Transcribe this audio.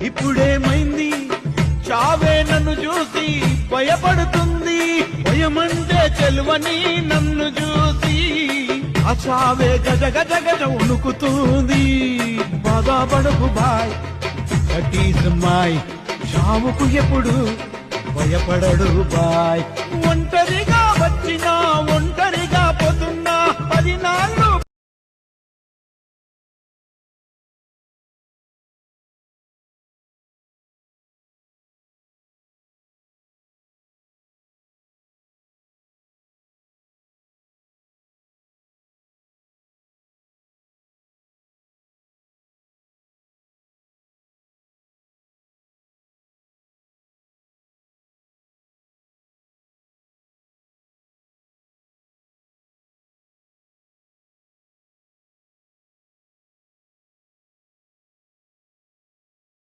ఇప్పుడేమైంది చావే నన్ను చూసి భయపడుతుంది భయమంటే చెలువని నన్ను చూసి ఆ చావే గజ గజ గజ ఉణుకుతుంది బాధపడకు బాయ్ దట్ ఈస్ మై చావుకు ఎప్పుడు భయపడడు బాయ్ ఒంటరిగా వచ్చిన